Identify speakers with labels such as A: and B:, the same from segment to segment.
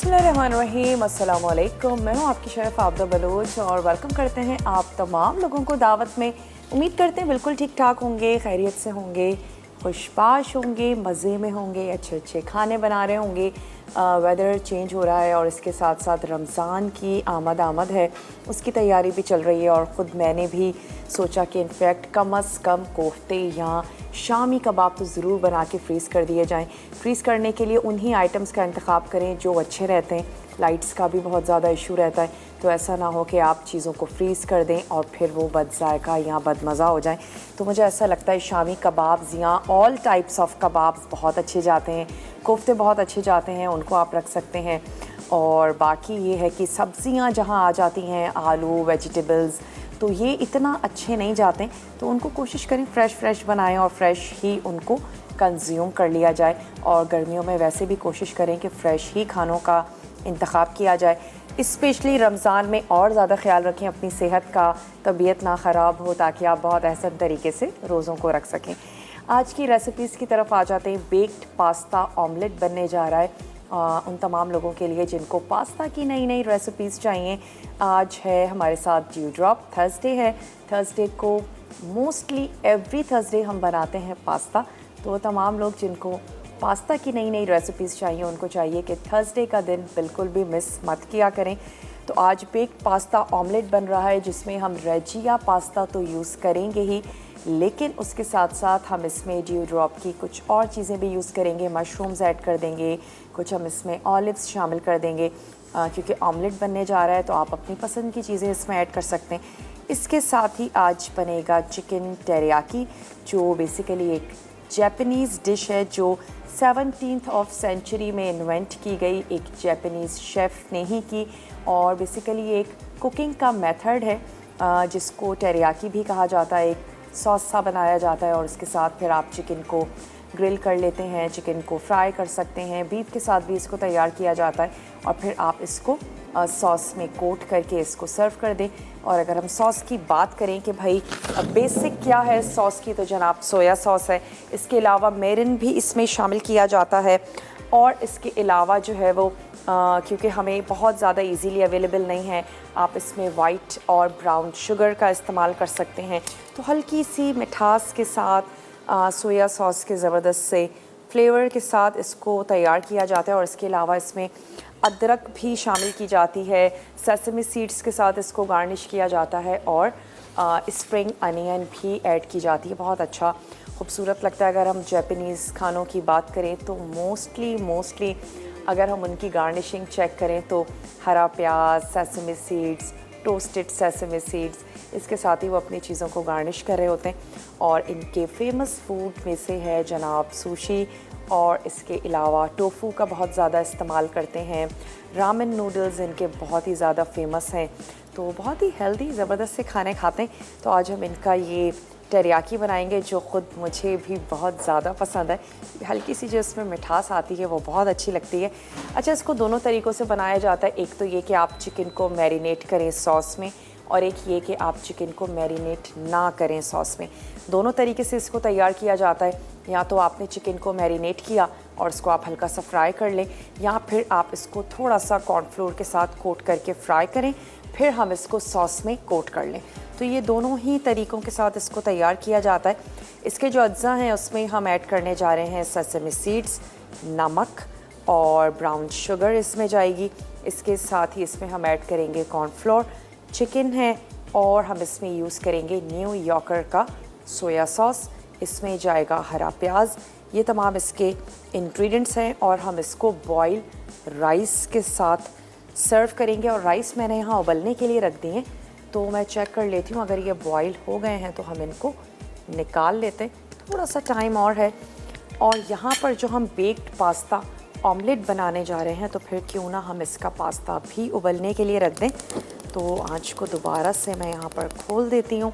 A: बिस्मिल्लाहिर्रहमानिर्रहीम, अस्सलाम वालेकुम। मैं हूँ आपकी शेफ़ आबदा बलोच और वेलकम करते हैं आप तमाम लोगों को दावत में। उम्मीद करते हैं बिल्कुल ठीक ठाक होंगे, खैरियत से होंगे, खुशबाश होंगे, मज़े में होंगे, अच्छे अच्छे खाने बना रहे होंगे। वेदर चेंज हो रहा है और इसके साथ साथ रमज़ान की आमद है, उसकी तैयारी भी चल रही है। और ख़ुद मैंने भी सोचा कि इनफैक्ट कम अज़ कम कोफ्ते या शामी कबाब तो ज़रूर बना के फ्रीज़ कर दिए जाएं। फ्रीज़ करने के लिए उन्हीं आइटम्स का इंतखाब करें जो अच्छे रहते हैं। लाइट्स का भी बहुत ज़्यादा इशू रहता है, तो ऐसा ना हो कि आप चीज़ों को फ्रीज़ कर दें और फिर वो बदज़ायका या बदमज़ा हो जाएं। तो मुझे ऐसा लगता है शामी कबाब्स या ऑल टाइप्स ऑफ कबाब्स बहुत अच्छे जाते हैं, कोफ्ते बहुत अच्छे जाते हैं, उनको आप रख सकते हैं। और बाकी ये है कि सब्ज़ियाँ जहाँ आ जाती हैं, आलू, वेजिटेबल्स, तो ये इतना अच्छे नहीं जाते, तो उनको कोशिश करें फ्रेश बनाएं और फ्रेश ही उनको कंज्यूम कर लिया जाए। और गर्मियों में वैसे भी कोशिश करें कि फ़्रेश ही खानों का इंतखाब किया जाए। स्पेशली रमज़ान में और ज़्यादा ख्याल रखें अपनी सेहत का, तबीयत ना ख़राब हो, ताकि आप बहुत एहसन तरीके से रोज़ों को रख सकें। आज की रेसिपीज़ की तरफ आ जाते हैं। बेक्ड पास्ता ऑमलेट बनने जा रहा है उन तमाम लोगों के लिए जिनको पास्ता की नई नई रेसिपीज़ चाहिए। आज है हमारे साथ ड्यू ड्रॉप, थर्सडे है। थर्सडे को मोस्टली एवरी थर्सडे हम बनाते हैं पास्ता, तो तमाम लोग जिनको पास्ता की नई नई रेसिपीज़ चाहिए, उनको चाहिए कि थर्सडे का दिन बिल्कुल भी मिस मत किया करें। तो आज बेक्ड पास्ता ऑमलेट बन रहा है, जिसमें हम रेजिया पास्ता तो यूज़ करेंगे ही, लेकिन उसके साथ साथ हम इसमें ड्यू ड्रॉप की कुछ और चीज़ें भी यूज़ करेंगे। मशरूम्स ऐड कर देंगे, कुछ हम इसमें ऑलिव्स शामिल कर देंगे, क्योंकि ऑमलेट बनने जा रहा है तो आप अपनी पसंद की चीज़ें इसमें ऐड कर सकते हैं। इसके साथ ही आज बनेगा चिकन टेरियाकी, जो बेसिकली एक जापानीज़ डिश है जो 17th ऑफ सेंचुरी में इन्वेंट की गई, एक जापानीज़ शेफ़ ने ही की। और बेसिकली एक कुकिंग का मेथड है जिसको टेरियाकी भी कहा जाता है। एक सॉस सा बनाया जाता है और उसके साथ फिर आप चिकन को ग्रिल कर लेते हैं, चिकन को फ्राई कर सकते हैं, बीफ के साथ भी इसको तैयार किया जाता है और फिर आप इसको सॉस में कोट करके इसको सर्व कर दें। और अगर हम सॉस की बात करें कि भाई बेसिक क्या है सॉस की, तो जनाब सोया सॉस है। इसके अलावा मेरिन भी इसमें शामिल किया जाता है। और इसके अलावा जो है वो क्योंकि हमें बहुत ज़्यादा इजीली अवेलेबल नहीं है, आप इसमें वाइट और ब्राउन शुगर का इस्तेमाल कर सकते हैं। तो हल्की सी मिठास के साथ सोया सॉस के ज़बरदस्त से फ्लेवर के साथ इसको तैयार किया जाता है। और इसके अलावा इसमें अदरक भी शामिल की जाती है, सेसमी सीड्स के साथ इसको गार्निश किया जाता है और स्प्रिंग अनियन भी ऐड की जाती है। बहुत अच्छा खूबसूरत लगता है। अगर हम जापानीज़ खानों की बात करें तो मोस्टली अगर हम उनकी गार्निशिंग चेक करें तो हरा प्याज, sesame seeds, toasted sesame seeds, इसके साथ ही वो अपनी चीज़ों को गार्निश कर रहे होते हैं। और इनके फेमस फूड में से है जनाब सुशी, और इसके अलावा टोफू का बहुत ज़्यादा इस्तेमाल करते हैं। रामेन नूडल्स इनके बहुत ही ज़्यादा फेमस हैं, तो बहुत ही हेल्दी ज़बरदस्त से खाने खाते हैं। तो आज हम इनका ये टेरियाकी बनाएंगे जो ख़ुद मुझे भी बहुत ज़्यादा पसंद है। हल्की सी जो इसमें मिठास आती है वो बहुत अच्छी लगती है। अच्छा, इसको दोनों तरीक़ों से बनाया जाता है। एक तो ये कि आप चिकन को मैरिनेट करें सॉस में, और एक ये कि आप चिकन को मैरिनेट ना करें सॉस में। दोनों तरीके से इसको तैयार किया जाता है। या तो आपने चिकन को मैरिनेट किया और इसको आप हल्का सा फ्राई कर लें, या फिर आप इसको थोड़ा सा कॉर्नफ्लोर के साथ कोट करके फ्राई करें, फिर हम इसको सॉस में कोट कर लें। तो ये दोनों ही तरीक़ों के साथ इसको तैयार किया जाता है। इसके जो अज्जा हैं उसमें हम ऐड करने जा रहे हैं सेसमी सीड्स, नमक और ब्राउन शुगर इसमें जाएगी। इसके साथ ही इसमें हम ऐड करेंगे कॉर्नफ्लोर, चिकन है, और हम इसमें यूज़ करेंगे न्यू यॉर्कर का सोया सॉस, इसमें जाएगा हरा प्याज। ये तमाम इसके इंग्रेडिएंट्स हैं और हम इसको बॉयल राइस के साथ सर्व करेंगे। और राइस मैंने यहाँ उबलने के लिए रख दिए, तो मैं चेक कर लेती हूँ अगर ये बॉयल हो गए हैं तो हम इनको निकाल लेते हैं। थोड़ा सा टाइम और है। और यहाँ पर जो हम बेक्ड पास्ता ऑमलेट बनाने जा रहे हैं, तो फिर क्यों ना हम इसका पास्ता भी उबलने के लिए रख दें। तो आँच को दोबारा से मैं यहाँ पर खोल देती हूँ।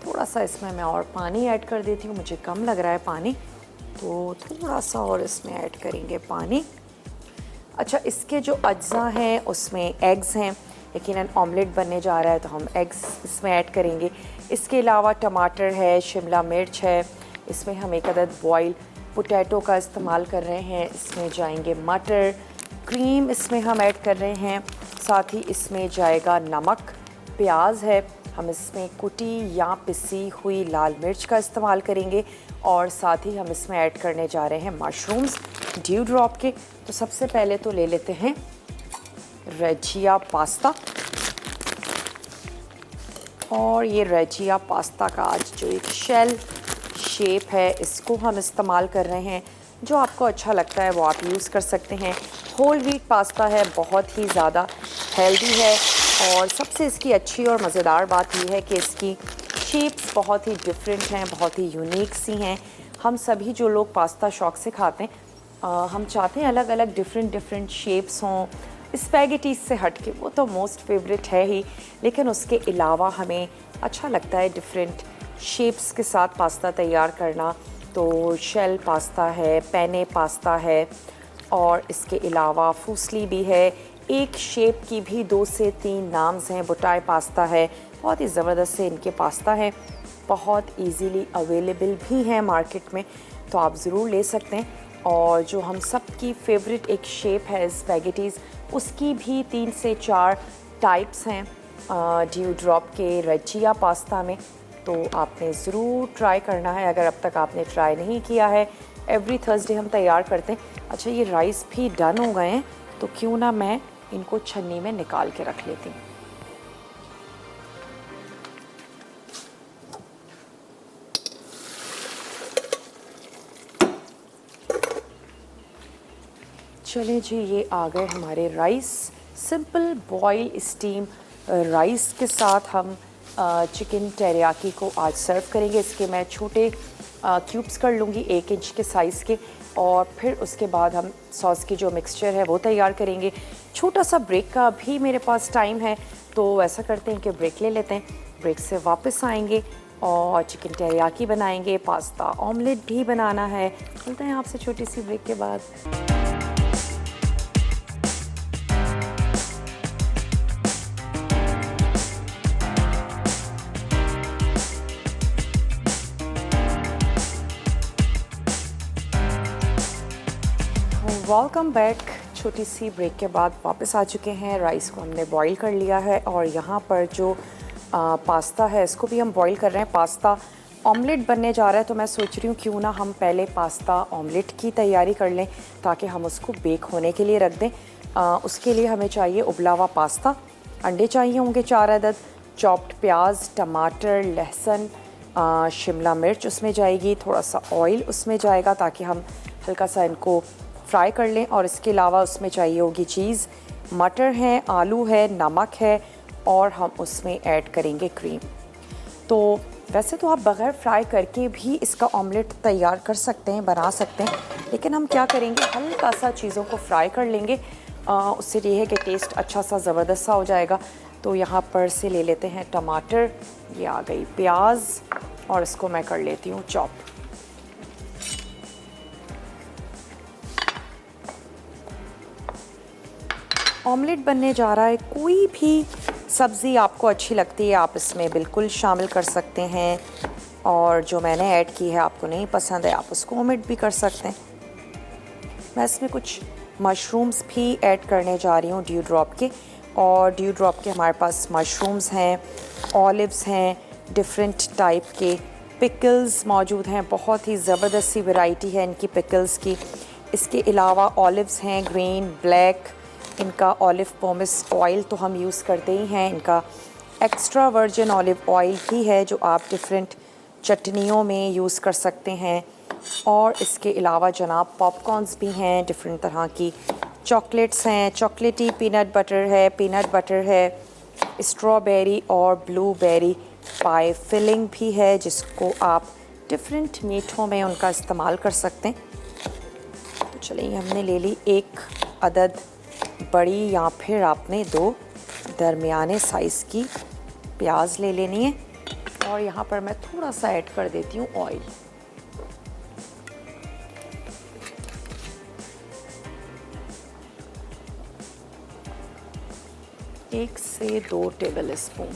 A: थोड़ा सा इसमें मैं और पानी ऐड कर देती हूँ, मुझे कम लग रहा है पानी, तो थोड़ा सा और इसमें ऐड करेंगे पानी। अच्छा, इसके जो अज्जा हैं उसमें एग्स हैं, यकीनन ऑमलेट बनने जा रहा है तो हम एग्स इसमें ऐड करेंगे। इसके अलावा टमाटर है, शिमला मिर्च है, इसमें हम एक अदद बॉयल पोटैटो का इस्तेमाल कर रहे हैं। इसमें जाएंगे मटर, क्रीम इसमें हम ऐड कर रहे हैं, साथ ही इसमें जाएगा नमक, प्याज है, हम इसमें कुटी या पिसी हुई लाल मिर्च का इस्तेमाल करेंगे और साथ ही हम इसमें ऐड करने जा रहे हैं मशरूम्स ड्यू ड्रॉप के। तो सबसे पहले तो ले लेते हैं रेजिया पास्ता, और ये रेजिया पास्ता का आज जो एक शेल शेप है इसको हम इस्तेमाल कर रहे हैं। जो आपको अच्छा लगता है वो आप यूज़ कर सकते हैं। होल व्हीट पास्ता है, बहुत ही ज़्यादा हेल्दी है और सबसे इसकी अच्छी और मज़ेदार बात यह है कि इसकी शेप्स बहुत ही डिफरेंट हैं, बहुत ही यूनिक सी हैं। हम सभी जो लोग पास्ता शौक़ से खाते हैं हम चाहते हैं अलग अलग डिफरेंट शेप्स हों, स्पैगेटीज से हट के, वो तो मोस्ट फेवरेट है ही, लेकिन उसके अलावा हमें अच्छा लगता है डिफरेंट शेप्स के साथ पास्ता तैयार करना। तो शेल पास्ता है, पेने पास्ता है और इसके अलावा फूसली भी है। एक शेप की भी 2 से 3 नाम्स हैं, बुटाई पास्ता है, बहुत ही ज़बरदस्त से इनके पास्ता है, बहुत इजीली अवेलेबल भी हैं मार्केट में, तो आप ज़रूर ले सकते हैं। और जो हम सब की फेवरेट एक शेप है स्पैगेटीज़, उसकी भी 3 से 4 टाइप्स हैं ड्यू ड्रॉप के रेजिया पास्ता में, तो आपने ज़रूर ट्राई करना है अगर अब तक आपने ट्राई नहीं किया है। एवरी थर्सडे हम तैयार करते हैं। अच्छा, ये राइस भी डन हो गए हैं, तो क्यों ना मैं इनको छन्नी में निकाल के रख लेती हूँ। चलें जी, ये आ गए हमारे rice. Simple boil steam rice के साथ हम चिकन टेरियाकी को आज सर्व करेंगे। इसके मैं छोटे क्यूब्स कर लूँगी 1 इंच के साइज़ के, और फिर उसके बाद हम सॉस की जो मिक्सचर है वो तैयार करेंगे। छोटा सा ब्रेक का भी मेरे पास टाइम है, तो ऐसा करते हैं कि ब्रेक ले लेते हैं। ब्रेक से वापस आएंगे और चिकन टेरियाकी बनाएंगे, पास्ता ऑमलेट भी बनाना है। मिलते हैं आपसे छोटी सी ब्रेक के बाद। Welcome back. छोटी सी ब्रेक के बाद वापस आ चुके हैं। राइस को हमने बॉईल कर लिया है और यहाँ पर जो पास्ता है इसको भी हम बॉईल कर रहे हैं। पास्ता ऑमलेट बनने जा रहा है, तो मैं सोच रही हूँ क्यों ना हम पहले पास्ता ऑमलेट की तैयारी कर लें ताकि हम उसको बेक होने के लिए रख दें। उसके लिए हमें चाहिए उबला हुआ पास्ता, अंडे चाहिए होंगे 4 अदद, चॉप्ड प्याज, टमाटर, लहसुन, शिमला मिर्च उसमें जाएगी, थोड़ा सा ऑयल उसमें जाएगा ताकि हम हल्का सा इनको फ्राई कर लें। और इसके अलावा उसमें चाहिए होगी चीज़, मटर है, आलू है, नमक है और हम उसमें ऐड करेंगे क्रीम। तो वैसे तो आप बग़ैर फ्राई करके भी इसका ऑमलेट तैयार कर सकते हैं, बना सकते हैं, लेकिन हम क्या करेंगे, हल्का सा चीज़ों को फ्राई कर लेंगे। उससे ये है कि टेस्ट अच्छा सा ज़बरदस्त सा हो जाएगा। तो यहाँ पर से ले लेते हैं टमाटर, ये आ गई प्याज, और इसको मैं कर लेती हूँ चॉप। ऑमलेट बनने जा रहा है, कोई भी सब्ज़ी आपको अच्छी लगती है आप इसमें बिल्कुल शामिल कर सकते हैं, और जो मैंने ऐड की है आपको नहीं पसंद है आप उसको ओमिट भी कर सकते हैं। मैं इसमें कुछ मशरूम्स भी ऐड करने जा रही हूँ ड्यू ड्रॉप के, और ड्यू ड्रॉप के हमारे पास मशरूम्स हैं, ऑलिव्स हैं, डिफरेंट टाइप के पिकल्स मौजूद हैं, बहुत ही ज़बरदस्त सी वैरायटी है इनकी पिकल्स की। इसके अलावा ऑलिव्स हैं, ग्रीन, ब्लैक, इनका ऑलिव पोमेस ऑयल तो हम यूज़ करते ही हैं, इनका एक्स्ट्रा वर्जिन ऑलिव ऑयल भी है जो आप डिफरेंट चटनियों में यूज़ कर सकते हैं। और इसके अलावा जनाब पॉपकॉर्न्स भी हैं, डिफरेंट तरह की चॉकलेट्स हैं, चॉकलेटी पीनट बटर है, स्ट्रॉबेरी और ब्लूबेरी पाई फिलिंग भी है जिसको आप डिफरेंट मीठों में उनका इस्तेमाल कर सकते हैं। तो चलिए, हमने ले ली 1 अदद बड़ी या फिर आपने 2 दरमियाने साइज़ की प्याज ले लेनी है, और यहाँ पर मैं थोड़ा सा ऐड कर देती हूँ ऑयल। एक से 2 टेबल स्पून।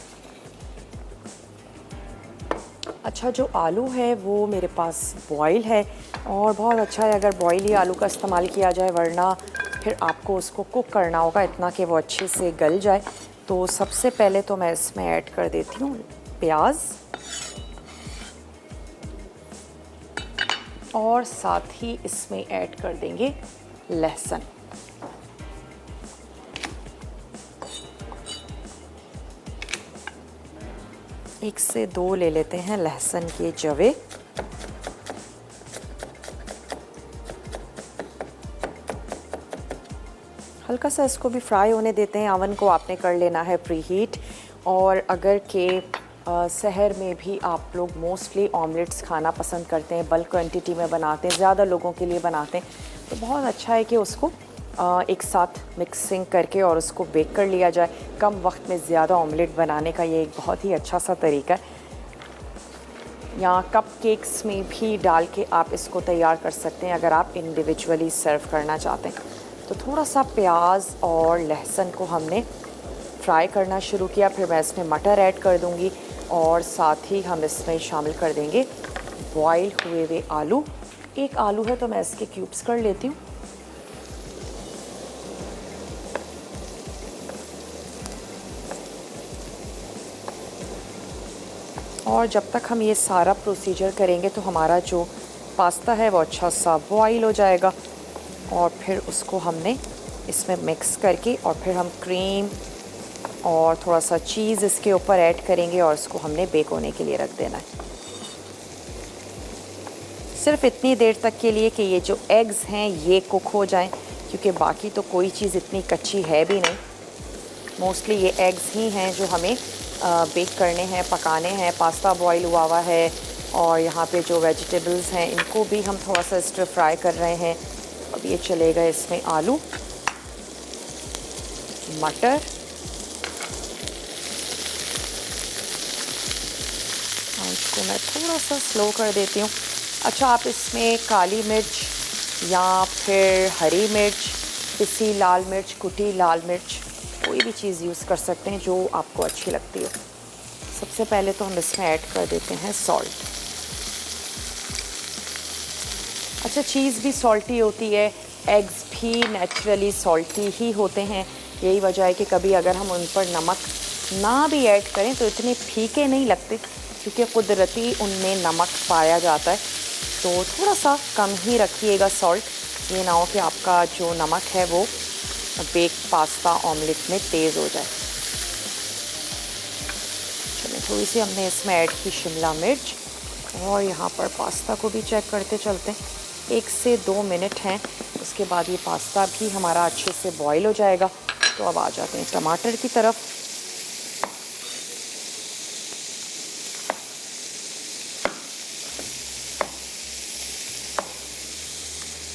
A: अच्छा, जो आलू है वो मेरे पास बॉयल है, और बहुत अच्छा है अगर बॉयल ही आलू का इस्तेमाल किया जाए, वरना फिर आपको उसको कुक करना होगा इतना कि वो अच्छे से गल जाए। तो सबसे पहले तो मैं इसमें ऐड कर देती हूँ प्याज और साथ ही इसमें ऐड कर देंगे लहसुन। एक से दो ले लेते हैं लहसुन के जवे। हल्का सा इसको भी फ्राई होने देते हैं। अवन को आपने कर लेना है प्री हीट। और अगर के शहर में भी आप लोग मोस्टली ऑमलेट्स खाना पसंद करते हैं, बल्क क्वांटिटी में बनाते हैं, ज़्यादा लोगों के लिए बनाते हैं, तो बहुत अच्छा है कि उसको एक साथ मिक्सिंग करके और उसको बेक कर लिया जाए। कम वक्त में ज़्यादा ऑमलेट बनाने का ये एक बहुत ही अच्छा सा तरीका है। या कप केक्स में भी डाल के आप इसको तैयार कर सकते हैं अगर आप इंडिविजुअली सर्व करना चाहते हैं। तो थोड़ा सा प्याज और लहसुन को हमने फ्राई करना शुरू किया। फिर मैं इसमें मटर ऐड कर दूंगी और साथ ही हम इसमें शामिल कर देंगे बॉयल हुए हुए आलू। एक आलू है तो मैं इसके क्यूब्स कर लेती हूँ। और जब तक हम ये सारा प्रोसीजर करेंगे तो हमारा जो पास्ता है वो अच्छा सा बॉयल हो जाएगा। और फिर उसको हमने इसमें मिक्स करके और फिर हम क्रीम और थोड़ा सा चीज़ इसके ऊपर ऐड करेंगे और इसको हमने बेक होने के लिए रख देना है। सिर्फ इतनी देर तक के लिए कि ये जो एग्स हैं ये कुक हो जाएं, क्योंकि बाकी तो कोई चीज़ इतनी कच्ची है भी नहीं। मोस्टली ये एग्स ही हैं जो हमें बेक करने हैं, पकाने हैं। पास्ता बॉईल हुआ हुआ है और यहाँ पे जो वेजिटेबल्स हैं इनको भी हम थोड़ा सा स्टर फ्राई कर रहे हैं। अब ये चलेगा इसमें आलू, मटर और इसको मैं थोड़ा सा स्लो कर देती हूँ। अच्छा, आप इसमें काली मिर्च या फिर हरी मिर्च, पिसी लाल मिर्च, कुटी लाल मिर्च, कोई भी चीज़ यूज़ कर सकते हैं जो आपको अच्छी लगती है। सबसे पहले तो हम इसमें ऐड कर देते हैं सॉल्ट। अच्छा, चीज़ भी सॉल्टी होती है, एग्स भी नेचुरली सॉल्टी ही होते हैं। यही वजह है कि कभी अगर हम उन पर नमक ना भी ऐड करें तो इतने फीके नहीं लगते, क्योंकि कुदरती उनमें नमक पाया जाता है। तो थोड़ा सा कम ही रखिएगा सॉल्ट, ये ना हो कि आपका जो नमक है वो बेक पास्ता ऑमलेट में तेज़ हो जाए। चलिए, थोड़ी सी हमने इसमें ऐड की शिमला मिर्च और यहाँ पर पास्ता को भी चेक करते चलते हैं। 1 से 2 मिनट हैं, उसके बाद ये पास्ता भी हमारा अच्छे से बॉईल हो जाएगा। तो अब आ जाते हैं टमाटर की तरफ।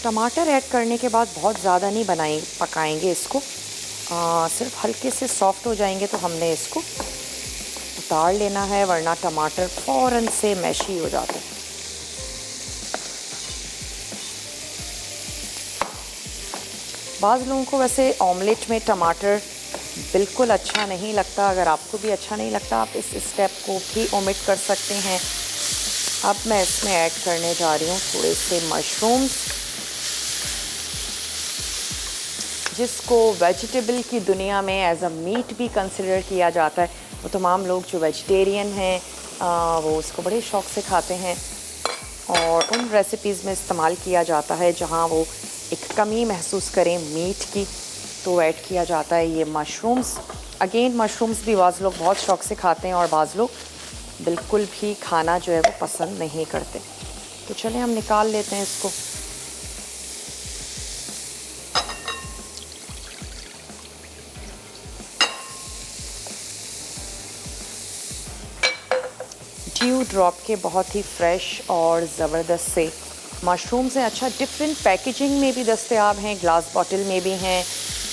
A: टमाटर ऐड करने के बाद बहुत ज़्यादा नहीं पकाएंगे इसको, सिर्फ हल्के से सॉफ्ट हो जाएंगे तो हमने इसको उतार लेना है, वरना टमाटर फ़ौरन से मैशी हो जाते हैं। बाज़ लोगों को वैसे ऑमलेट में टमाटर बिल्कुल अच्छा नहीं लगता। अगर आपको भी अच्छा नहीं लगता, आप इस स्टेप को भी ओमिट कर सकते हैं। अब मैं इसमें ऐड करने जा रही हूँ थोड़े से मशरूम्स, जिसको वेजिटेबल की दुनिया में एज अ मीट भी कंसिडर किया जाता है। वो तमाम लोग जो वेजिटेरियन हैं वो उसको बड़े शौक़ से खाते हैं और उन रेसिपीज़ में इस्तेमाल किया जाता है जहाँ वो एक कमी महसूस करें मीट की, तो ऐड किया जाता है ये मशरूम्स। अगेन, मशरूम्स भी बाज़ लोग बहुत शौक़ से खाते हैं और बाज़ लोग बिल्कुल भी खाना जो है वो पसंद नहीं करते। तो चलें हम निकाल लेते हैं इसको। ड्यू ड्रॉप के बहुत ही फ्रेश और ज़बरदस्त से मशरूम्स हैं। अच्छा, डिफरेंट पैकेजिंग में भी दस्तयाब हैं, ग्लास बॉटल में भी हैं,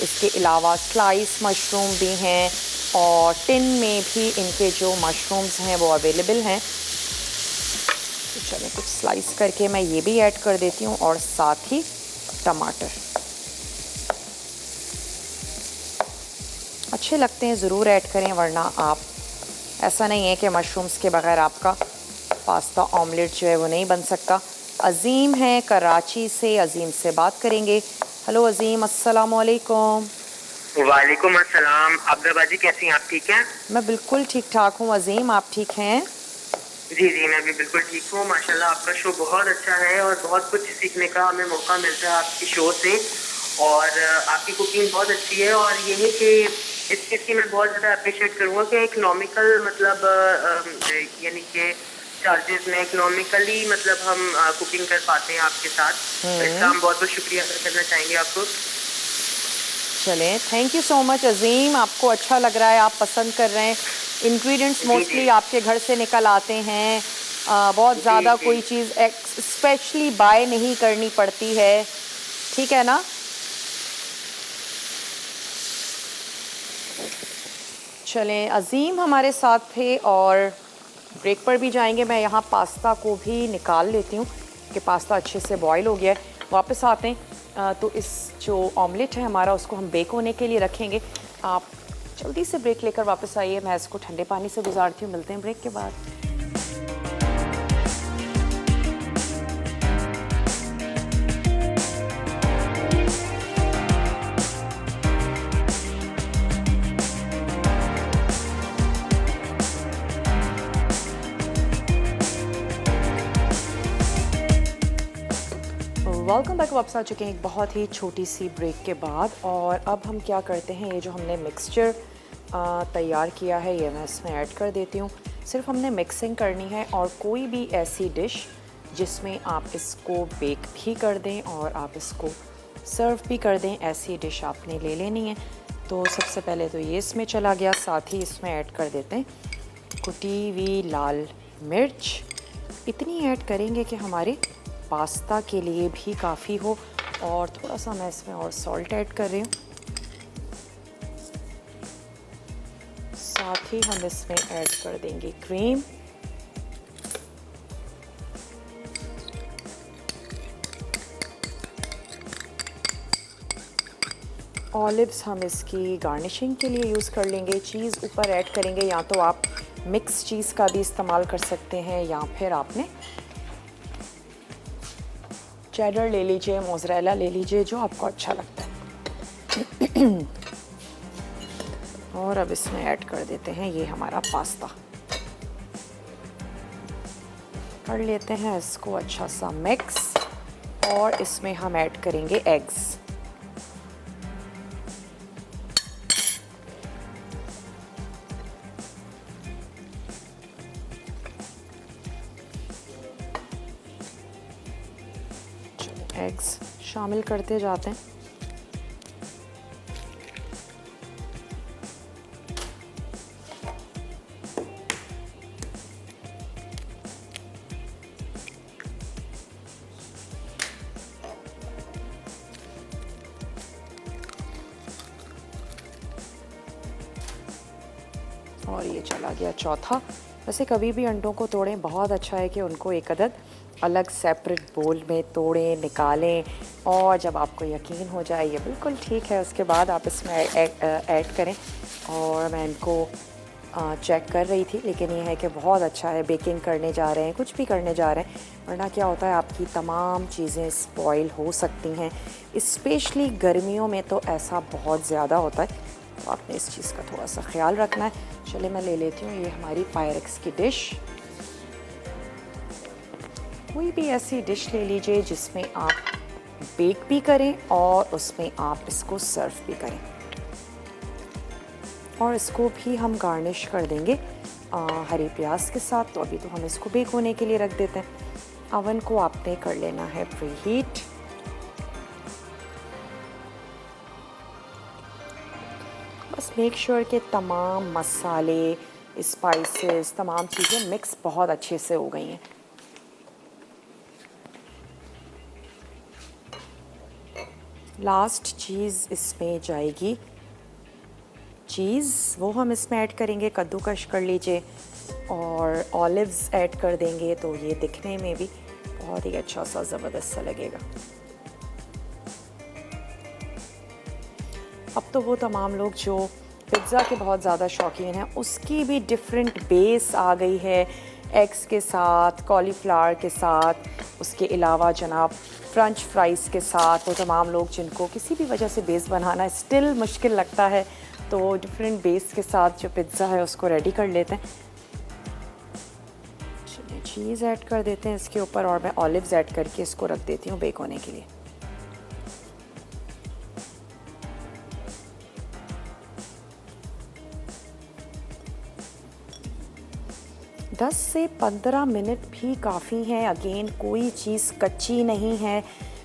A: इसके अलावा स्लाइस मशरूम भी हैं और टिन में भी इनके जो मशरूम्स हैं वो अवेलेबल हैं। तो चलिए कुछ स्लाइस करके मैं ये भी ऐड कर देती हूँ और साथ ही टमाटर। अच्छे लगते हैं ज़रूर ऐड करें, वरना आप ऐसा नहीं है कि मशरूम्स के बगैर आपका पास्ता ऑमलेट जो है वो नहीं बन सकता। अज़ीम है कराची से, अज़ीम से बात करेंगे। हेलो अजीम, अस्सलाम वालेकुम।
B: वालेकुम अस्सलाम। अब्दा बाजी कैसी हैं आप, ठीक हैं?
A: मैं बिल्कुल ठीक ठाक हूँ अजीम, आप ठीक हैं?
B: जी जी, मैं भी बिल्कुल ठीक हूँ माशाल्लाह। आपका शो बहुत अच्छा है और बहुत कुछ सीखने का हमें मौका मिलता है आपकी शो से। और आपकी कुकिंग बहुत अच्छी है। और ये है कि इस चीज़ की मैं बहुत ज़्यादा अप्रिशिएट करूँगा कि इकोनॉमिकल मतलब यानी कि चार्जेस में इकोनॉमिकली मतलब हम कुकिंग कर पाते हैं आपके साथ। तो इसका हम बहुत बहुत शुक्रिया अदा करना चाहेंगे आपको।
A: चलें, थैंक यू सो मच अजीम, आपको अच्छा लग रहा है, आप पसंद कर रहे हैं। इंग्रेडिएंट्स
B: जी जी
A: मोस्टली आपके घर से निकल आते हैं, बहुत
B: जी
A: ज़्यादा
B: जी
A: कोई चीज़ स्पेशली बाय नहीं करनी पड़ती है, ठीक है ना? चलें, अजीम हमारे साथ थे और ब्रेक पर भी जाएंगे। मैं यहाँ पास्ता को भी निकाल लेती हूँ कि पास्ता अच्छे से बॉईल हो गया है। वापस आते हैं तो इस जो ऑमलेट है हमारा उसको हम बेक होने के लिए रखेंगे। आप जल्दी से ब्रेक लेकर वापस आइए, मैं इसको ठंडे पानी से गुजारती हूँ। मिलते हैं ब्रेक के बाद। Welcome back. वापस आ चुके हैं एक बहुत ही छोटी सी ब्रेक के बाद। और अब हम क्या करते हैं, ये जो हमने मिक्सचर तैयार किया है ये मैं इसमें ऐड कर देती हूँ। सिर्फ हमने मिक्सिंग करनी है और कोई भी ऐसी डिश जिसमें आप इसको बेक भी कर दें और आप इसको सर्व भी कर दें, ऐसी डिश आपने ले लेनी है। तो सबसे पहले तो ये इसमें चला गया, साथ ही इसमें ऐड कर देते हैं कुटी हुई लाल मिर्च। इतनी ऐड करेंगे कि हमारे पास्ता के लिए भी काफ़ी हो। और थोड़ा सा मैं इसमें और सॉल्ट ऐड कर रही हूँ। साथ ही हम इसमें ऐड कर देंगे क्रीम। ऑलिव्स हम इसकी गार्निशिंग के लिए यूज़ कर लेंगे। चीज़ ऊपर ऐड करेंगे, या तो आप मिक्स चीज़ का भी इस्तेमाल कर सकते हैं या फिर आपने चेडर ले लीजिए, मोज़रेला ले लीजिए, जो आपको अच्छा लगता है। और अब इसमें ऐड कर देते हैं ये हमारा पास्ता। कर लेते हैं इसको अच्छा सा मिक्स और इसमें हम ऐड करेंगे एग्स। एग्स शामिल करते जाते हैं। और ये चला गया चौथा। वैसे कभी भी अंडों को तोड़ें, बहुत अच्छा है कि उनको एक अदद अलग सेपरेट बोल में तोड़ें, निकालें। और जब आपको यकीन हो जाए ये बिल्कुल ठीक है, उसके बाद आप इसमें ऐड करें। और मैं इनको चेक कर रही थी, लेकिन ये है कि बहुत अच्छा है। बेकिंग करने जा रहे हैं, कुछ भी करने जा रहे हैं, वरना क्या होता है आपकी तमाम चीज़ें स्पॉइल हो सकती हैं। स्पेशली गर्मियों में तो ऐसा बहुत ज़्यादा होता है, तो आपने इस चीज़ का थोड़ा सा ख्याल रखना है। चलिए मैं ले लेती हूँ ये हमारी पायरेक्स की डिश। कोई भी ऐसी डिश ले लीजिए जिसमें आप बेक भी करें और उसमें आप इसको सर्व भी करें। और इसको भी हम गार्निश कर देंगे हरी प्याज के साथ। तो अभी तो हम इसको बेक होने के लिए रख देते हैं। अवन को आपने कर लेना है प्री हीट। बस मेक श्योर कि तमाम मसाले, स्पाइसेस, तमाम चीज़ें मिक्स बहुत अच्छे से हो गई हैं। लास्ट चीज़ इसमें जाएगी चीज़, वो हम इसमें ऐड करेंगे। कद्दूकश कर लीजिए और ऑलिव्स ऐड कर देंगे, तो ये दिखने में भी बहुत ही अच्छा सा ज़बरदस्त सा लगेगा। अब तो वो तमाम लोग जो पिज़्ज़ा के बहुत ज़्यादा शौकीन हैं, उसकी भी डिफरेंट बेस आ गई है, एग्स के साथ, कॉलीफ्लावर के साथ। उसके अलावा जनाब फ्रेंच फ्राइज़ के साथ। तो तमाम लोग जिनको किसी भी वजह से बेस बनाना स्टिल मुश्किल लगता है तो डिफरेंट बेस के साथ जो पिज़्ज़ा है उसको रेडी कर लेते हैं। चलिए चीज़ ऐड कर देते हैं इसके ऊपर और मैं ऑलिव्स ऐड करके इसको रख देती हूँ बेक होने के लिए। दस से 15 मिनट भी काफ़ी हैं। अगेन कोई चीज़ कच्ची नहीं है,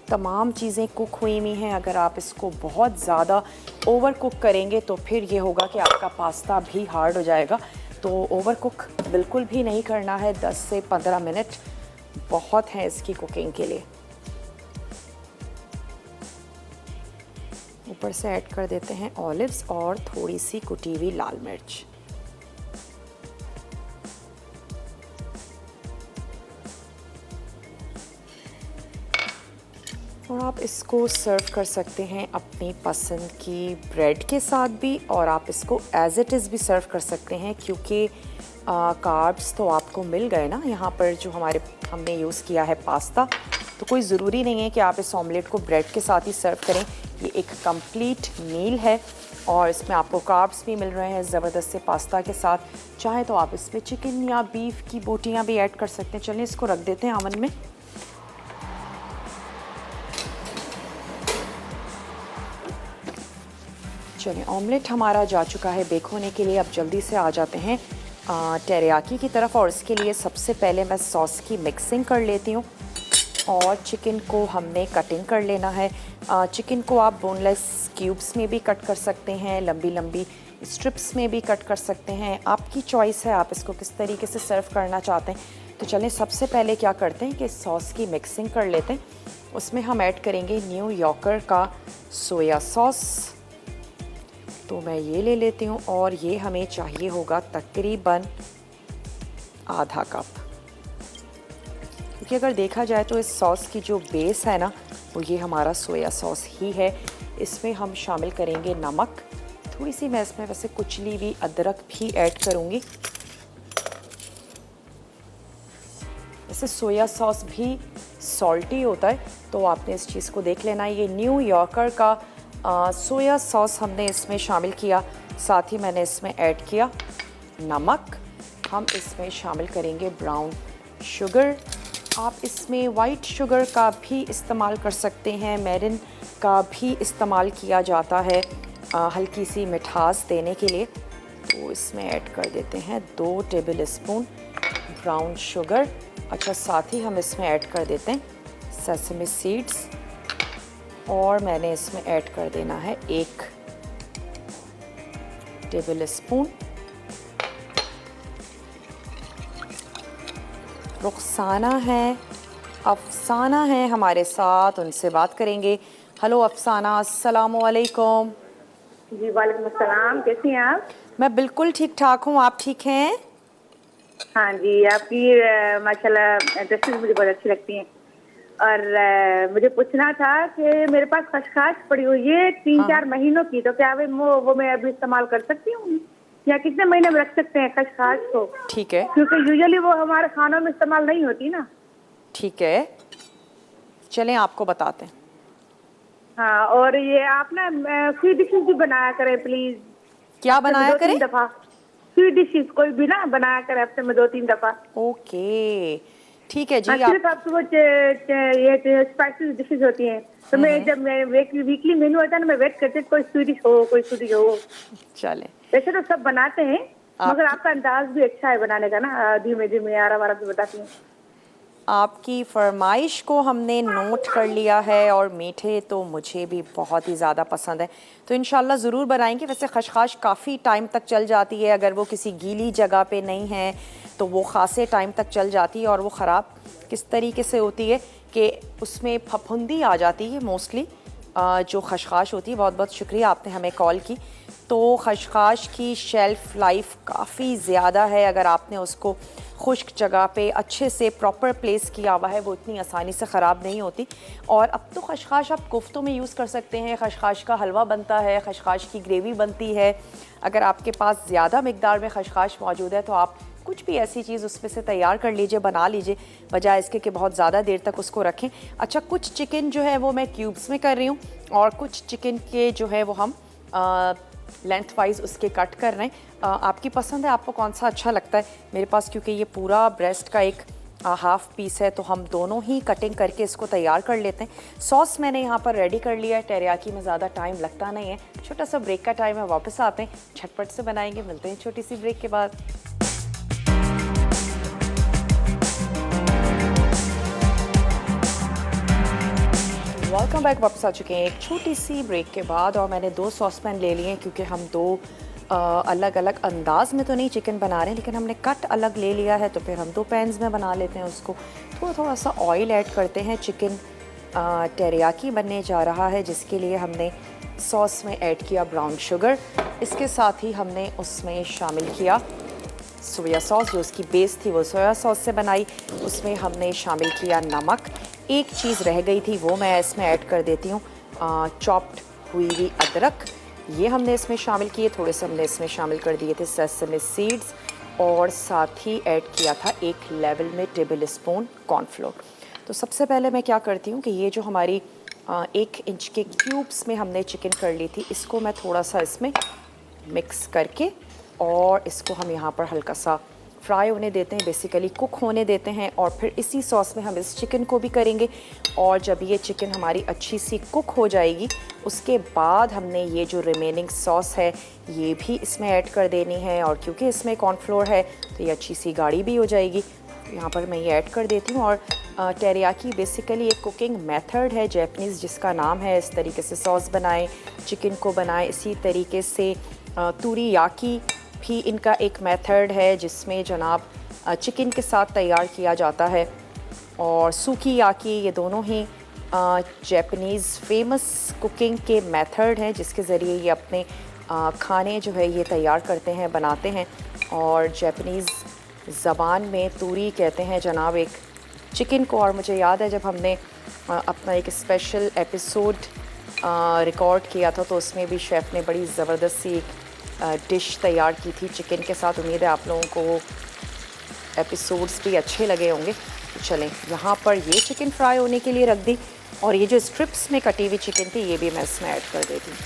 A: तमाम चीज़ें कुक हुई हुई हैं। अगर आप इसको बहुत ज़्यादा ओवर कुक करेंगे तो फिर ये होगा कि आपका पास्ता भी हार्ड हो जाएगा। तो ओवर कुक बिल्कुल भी नहीं करना है। 10 से 15 मिनट बहुत हैं इसकी कुकिंग के लिए। ऊपर से ऐड कर देते हैं ऑलिव्स और थोड़ी सी कुटी हुई लाल मिर्च। और आप इसको सर्व कर सकते हैं अपनी पसंद की ब्रेड के साथ भी, और आप इसको एज इट इज़ भी सर्व कर सकते हैं क्योंकि कार्ब्स तो आपको मिल गए ना यहाँ पर जो हमने यूज़ किया है पास्ता। तो कोई ज़रूरी नहीं है कि आप इस ऑमलेट को ब्रेड के साथ ही सर्व करें। ये एक कंप्लीट मील है और इसमें आपको कार्ब्स भी मिल रहे हैं ज़बरदस्त से पास्ता के साथ। चाहे तो आप इसमें चिकन या बीफ की बोटियाँ भी ऐड कर सकते हैं। चलिए इसको रख देते हैं ओवन में। चलिए ऑमलेट हमारा जा चुका है बेक होने के लिए। अब जल्दी से आ जाते हैं टेरियाकी की तरफ, और इसके लिए सबसे पहले मैं सॉस की मिक्सिंग कर लेती हूँ। और चिकन को हमने कटिंग कर लेना है। चिकन को आप बोनलेस क्यूब्स में भी कट कर सकते हैं, लंबी लंबी स्ट्रिप्स में भी कट कर सकते हैं, आपकी चॉइस है आप इसको किस तरीके से सर्व करना चाहते हैं। तो चलें सबसे पहले क्या करते हैं कि सॉस की मिक्सिंग कर लेते हैं। उसमें हम ऐड करेंगे न्यू यॉर्कर का सोया सॉस। तो मैं ये ले लेती हूँ और ये हमें चाहिए होगा तकरीबन आधा कप, क्योंकि अगर देखा जाए तो इस सॉस की जो बेस है ना वो ये हमारा सोया सॉस ही है। इसमें हम शामिल करेंगे नमक, थोड़ी सी मैं इसमें वैसे कुचली हुई अदरक भी ऐड करूँगी। वैसे सोया सॉस भी सॉल्टी होता है तो आपने इस चीज़ को देख लेना। ये न्यू यॉर्कर का सोया सॉस हमने इसमें शामिल किया, साथ ही मैंने इसमें ऐड किया नमक। हम इसमें शामिल करेंगे ब्राउन शुगर। आप इसमें वाइट शुगर का भी इस्तेमाल कर सकते हैं, मेरिन का भी इस्तेमाल किया जाता है हल्की सी मिठास देने के लिए। तो इसमें ऐड कर देते हैं 2 टेबल स्पून ब्राउन शुगर। अच्छा, साथ ही हम इसमें ऐड कर देते हैं सेसमी सीड्स, और मैंने इसमें ऐड कर देना है 1 टेबल स्पून। रुखसाना है, अफसाना है हमारे साथ, उनसे बात करेंगे। हेलो अफसाना, अस्सलाम वालेकुम।
C: जी वालेकुम अस्सलाम, कैसी हैं आप?
A: मैं बिल्कुल ठीक ठाक हूँ, आप ठीक हैं?
C: हाँ जी, आपकी माशाल्लाह ड्रेसेस मुझे बहुत अच्छी लगती हैं। और मुझे पूछना था कि मेरे पास खसखस पड़ी हुई है 3-4 महीनों की, तो क्या वो मैं अभी इस्तेमाल कर सकती हूँ या कितने महीने में रख सकते हैं खसखस को? ठीक है, क्योंकि यूजुअली वो हमारे खानों में इस्तेमाल नहीं होती ना। ठीक है,
A: चलें आपको बताते हैं।
C: हाँ, और ये आप ना स्वीट डिशेस भी बनाया करें प्लीज।
A: क्या बनाया करें?
C: दफा स्वीट डिशेस कोई भी ना बनाया करें हफ्ते में 2-3 दफा।
A: ओके, ठीक है जी।
C: सिर्फ आपकी वो ये स्पाइसी डिशेज होती हैं, तो मैं जब मैं वीकली मेन्यू होता है ना, मैं वेट करती हूँ कोई स्वीडिश हो कोई स्वीडिश हो।
A: चले,
C: वैसे तो सब बनाते हैं मगर आपका अंदाज भी अच्छा है बनाने का ना, धीमे धीमे आरा वारा भी बताती हूँ।
A: आपकी फरमाइश को हमने नोट कर लिया है, और मीठे तो मुझे भी बहुत ही ज़्यादा पसंद है, तो इंशाल्लाह ज़रूर बनाएंगे। वैसे खशखाश काफ़ी टाइम तक चल जाती है, अगर वो किसी गीली जगह पे नहीं है तो वो ख़ासे टाइम तक चल जाती है। और वो ख़राब किस तरीके से होती है कि उसमें फफूंदी आ जाती है मोस्टली जो खशखाश होती है। बहुत बहुत शुक्रिया आपने हमें कॉल की। तो खशखाश की शेल्फ़ लाइफ काफ़ी ज़्यादा है, अगर आपने उसको खुश्क जगह पे अच्छे से प्रॉपर प्लेस किया हुआ है, वो इतनी आसानी से ख़राब नहीं होती। और अब तो खशखाश आप कोफ्तों में यूज़ कर सकते हैं, खशखाश का हलवा बनता है, खशखाश की ग्रेवी बनती है। अगर आपके पास ज़्यादा मिकदार में खशखाश मौजूद है तो आप कुछ भी ऐसी चीज़ उसमें से तैयार कर लीजिए, बना लीजिए, बजाय इसके कि बहुत ज़्यादा देर तक उसको रखें। अच्छा, कुछ चिकन जो है वो मैं क्यूब्स में कर रही हूँ और कुछ चिकन के जो है वो हम लेंथ वाइज उसके कट कर रहे हैं। आपकी पसंद है, आपको कौन सा अच्छा लगता है। मेरे पास क्योंकि ये पूरा ब्रेस्ट का एक हाफ पीस है तो हम दोनों ही कटिंग करके इसको तैयार कर लेते हैं। सॉस मैंने यहाँ पर रेडी कर लिया है, टेरियाकी में ज़्यादा टाइम लगता नहीं है। छोटा सा ब्रेक का टाइम है, वापस आते हैं, झटपट से बनाएंगे। मिलते हैं छोटी सी ब्रेक के बाद। वेलकम बैक, वापस आ चुके हैं एक छोटी सी ब्रेक के बाद। और मैंने 2 सॉस पैन ले लिए हैं क्योंकि हम 2 अलग अलग अंदाज में तो नहीं चिकन बना रहे हैं, लेकिन हमने कट अलग ले लिया है तो फिर हम 2 पैन्स में बना लेते हैं उसको। थोड़ा थोड़ा सा ऑयल ऐड करते हैं। चिकन टेरियाकी बनने जा रहा है जिसके लिए हमने सॉस में ऐड किया ब्राउन शुगर। इसके साथ ही हमने उसमें शामिल किया सोया सॉस, जो उसकी बेस थी वो सोया सॉस से बनाई। उसमें हमने शामिल किया नमक। एक चीज़ रह गई थी वो मैं इसमें ऐड कर देती हूँ, चॉप्ड हुई हुई अदरक, ये हमने इसमें शामिल किए। थोड़े से हमने इसमें शामिल कर दिए थे सेसमे सीड्स और साथ ही ऐड किया था 1 लेवल में टेबल स्पून कॉर्नफ्लोर। तो सबसे पहले मैं क्या करती हूँ कि ये जो हमारी 1 इंच के क्यूब्स में हमने चिकन कर ली थी, इसको मैं थोड़ा सा इसमें मिक्स करके और इसको हम यहाँ पर हल्का सा फ्राई होने देते हैं, बेसिकली कुक होने देते हैं। और फिर इसी सॉस में हम इस चिकन को भी करेंगे। और जब ये चिकन हमारी अच्छी सी कुक हो जाएगी उसके बाद हमने ये जो रिमेनिंग सॉस है ये भी इसमें ऐड कर देनी है। और क्योंकि इसमें कॉर्नफ्लोर है तो ये अच्छी सी गाढ़ी भी हो जाएगी। यहाँ पर मैं ये ऐड कर देती हूँ। और टेरियाकी बेसिकली एक कुकिंग मेथड है जैपनीज़ जिसका नाम है। इस तरीके से सॉस बनाएं, चिकन को बनाएं। इसी तरीके से तुरियाकी भी इनका एक मेथड है जिसमें जनाब चिकन के साथ तैयार किया जाता है। और सूकी याकी, ये दोनों ही जैपनीज़ फेमस कुकिंग के मेथड हैं जिसके ज़रिए ये अपने खाने जो है ये तैयार करते हैं, बनाते हैं। और जैपनीज़ ज़बान में तूरी कहते हैं जनाब एक चिकन को। और मुझे याद है जब हमने अपना एक स्पेशल एपिसोड रिकॉर्ड किया था तो उसमें भी शेफ़ ने बड़ी ज़बरदस्त सी डिश तैयार की थी चिकन के साथ। उम्मीद है आप लोगों को एपिसोड्स भी अच्छे लगे होंगे। तो चलें, यहाँ पर ये चिकन फ्राई होने के लिए रख दी और ये जो स्ट्रिप्स में कटी हुई चिकन थी ये भी मैं इसमें ऐड कर देती हूँ।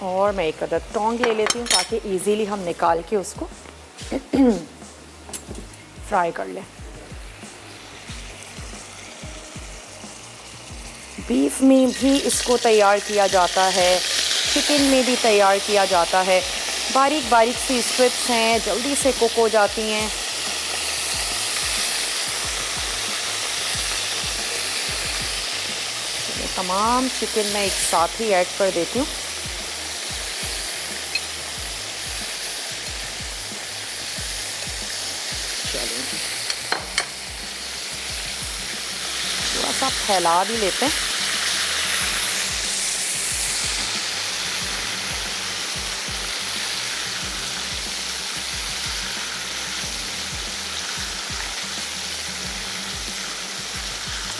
A: और मैं एक अदद टोंग ले लेती हूँ ताकि इजीली हम निकाल के उसको फ्राई कर लें। बीफ में भी इसको तैयार किया जाता है, चिकन में भी तैयार किया जाता है। बारीक बारीक सी स्ट्रिप्स हैं, जल्दी से कुक हो जाती हैं। तमाम चिकन मैं एक साथ ही ऐड कर देती हूँ। थोड़ा सा फैला भी लेते हैं।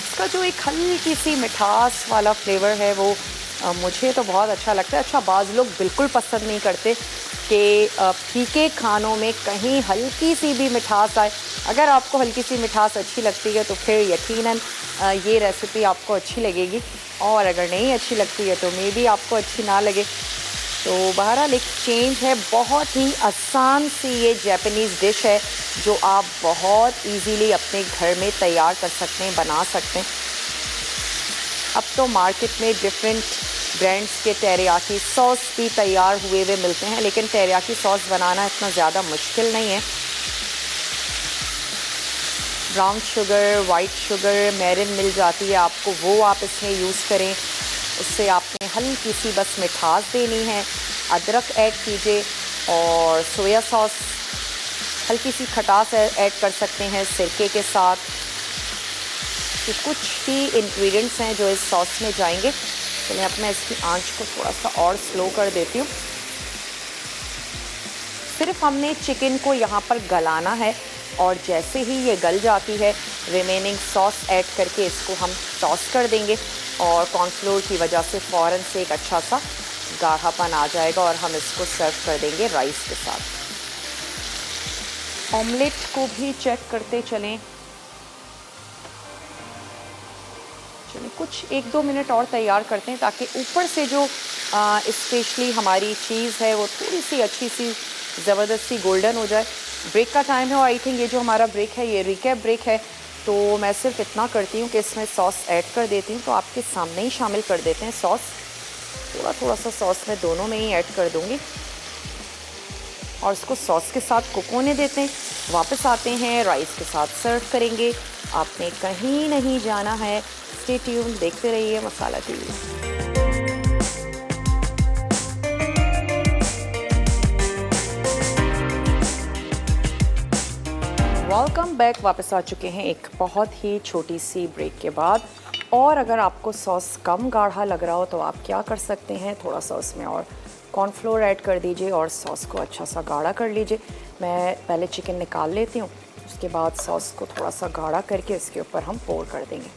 A: इसका जो एक हल्की सी मिठास वाला फ्लेवर है वो मुझे तो बहुत अच्छा लगता है। अच्छा, बाज़ लोग बिल्कुल पसंद नहीं करते कि फीके खानों में कहीं हल्की सी भी मिठास आए। अगर आपको हल्की सी मिठास अच्छी लगती है तो फिर यकीनन ये रेसिपी आपको अच्छी लगेगी, और अगर नहीं अच्छी लगती है तो मे बी आपको अच्छी ना लगे। तो बहरहाल एक चेंज है। बहुत ही आसान सी ये जापानीज़ डिश है जो आप बहुत इजीली अपने घर में तैयार कर सकते हैं, बना सकते हैं। अब तो मार्केट में डिफरेंट ब्रांड्स के टेरियाकी सॉस भी तैयार हुए हुए मिलते हैं, लेकिन टेरियाकी सॉस बनाना इतना ज़्यादा मुश्किल नहीं है। ब्राउन शुगर, वाइट शुगर मेरिन मिल जाती है आपको, वो आप इसमें यूज़ करें। उससे आपने हल्की सी बस मिठास देनी है। अदरक ऐड कीजिए और सोया सॉस, हल्की सी खटास ऐड कर सकते हैं सिरके के साथ। ये कुछ ही इंग्रेडिएंट्स हैं जो इस सॉस में जाएंगे। चलिए अब मैं इसकी आंच को थोड़ा सा और स्लो कर देती हूँ। सिर्फ हमने चिकन को यहाँ पर गलाना है और जैसे ही ये गल जाती है रिमेनिंग सॉस ऐड करके इसको हम टॉस कर देंगे और कॉर्नफ्लोर की वजह से फ़ौरन से एक अच्छा सा गाढ़ापन आ जाएगा और हम इसको सर्व कर देंगे राइस के साथ। ऑमलेट को भी चेक करते चलें। चलिए कुछ 1-2 मिनट और तैयार करते हैं ताकि ऊपर से जो स्पेशली हमारी चीज़ है वो थोड़ी सी अच्छी सी ज़बरदस्ती गोल्डन हो जाए। ब्रेक का टाइम है और आई थिंक ये जो हमारा ब्रेक है ये रिकैप ब्रेक है, तो मैं सिर्फ इतना करती हूँ कि इसमें सॉस ऐड कर देती हूँ। तो आपके सामने ही शामिल कर देते हैं सॉस, थोड़ा सा सॉस मैं दोनों में ही ऐड कर दूँगी और इसको सॉस के साथ कुक होने देते हैं। वापस आते हैं, राइस के साथ सर्व करेंगे। आपने कहीं नहीं जाना है, स्टे ट्यून, देखते रहिए मसाला टीवी। वेलकम बैक, वापस आ चुके हैं एक बहुत ही छोटी सी ब्रेक के बाद। और अगर आपको सॉस कम गाढ़ा लग रहा हो तो आप क्या कर सकते हैं, थोड़ा सा उसमें और कॉर्नफ्लोर ऐड कर दीजिए और सॉस को अच्छा सा गाढ़ा कर लीजिए। मैं पहले चिकन निकाल लेती हूँ, उसके बाद सॉस को थोड़ा सा गाढ़ा करके इसके ऊपर हम पोर कर देंगे।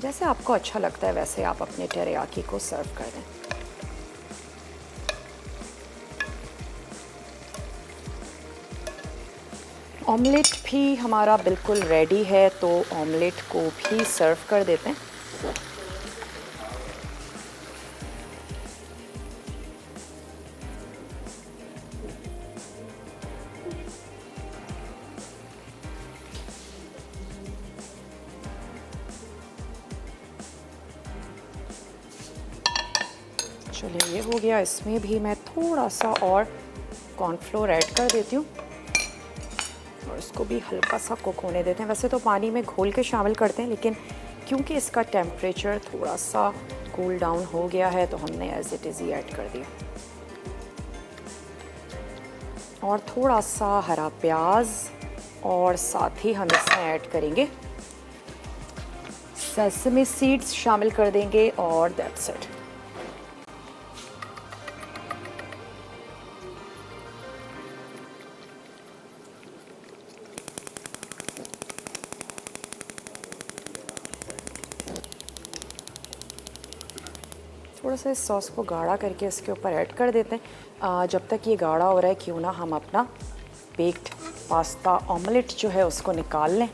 A: जैसे आपको अच्छा लगता है वैसे आप अपने टेरियाकी को सर्व कर दें। ऑमलेट भी हमारा बिल्कुल रेडी है, तो ऑमलेट को भी सर्व कर देते हैं। चलिए ये हो गया। इसमें भी मैं थोड़ा सा और कॉर्नफ्लोर ऐड कर देती हूँ और इसको भी हल्का सा कुक होने देते हैं। वैसे तो पानी में घोल के शामिल करते हैं, लेकिन क्योंकि इसका टेम्परेचर थोड़ा सा कूल डाउन हो गया है तो हमने एज इट इज़ ही ऐड कर दिया। और थोड़ा सा हरा प्याज और साथ ही हम इसमें ऐड करेंगे सेसमी सीड्स शामिल कर देंगे और दैट्स इट। थोड़ा सा इस सॉस को गाढ़ा करके इसके ऊपर ऐड कर देते हैं। जब तक ये गाढ़ा हो रहा है क्यों ना हम अपना बेक्ड पास्ता ऑमलेट जो है उसको निकाल लें।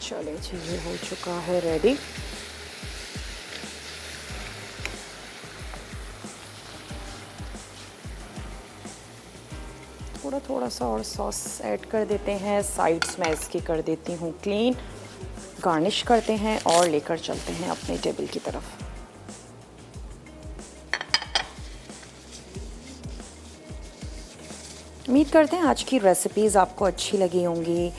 A: चलिए जी, ये हो चुका है रेडी। थोड़ा सा और सॉस ऐड कर देते हैं। साइड्स में इसकी कर देती हूँ क्लीन, गार्निश करते हैं और लेकर चलते हैं अपने टेबल की तरफ। उम्मीद करते हैं आज की रेसिपीज़ आपको अच्छी लगी होंगी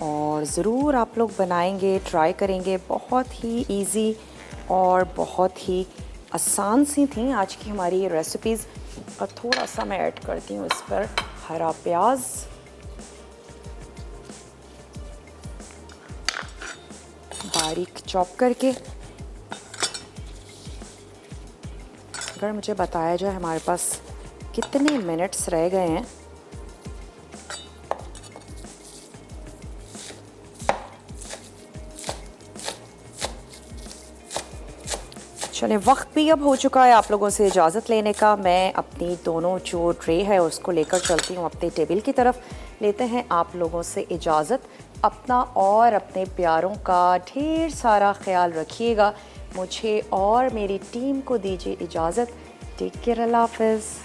A: और ज़रूर आप लोग बनाएंगे, ट्राई करेंगे। बहुत ही इजी और बहुत ही आसान सी थी आज की हमारी ये रेसिपीज़। और थोड़ा सा मैं ऐड करती हूँ इस पर हरा प्याज, बारीक चॉप करके। अगर मुझे बताया जाए हमारे पास कितने मिनट्स रह गए हैं, चलें वक्त भी अब हो चुका है आप लोगों से इजाज़त लेने का। मैं अपनी दोनों जो ट्रे है उसको लेकर चलती हूँ अपने टेबल की तरफ। लेते हैं आप लोगों से इजाज़त। अपना और अपने प्यारों का ढेर सारा ख्याल रखिएगा। मुझे और मेरी टीम को दीजिए इजाज़त। टेक केयर, अल्लाह हाफ़िज़।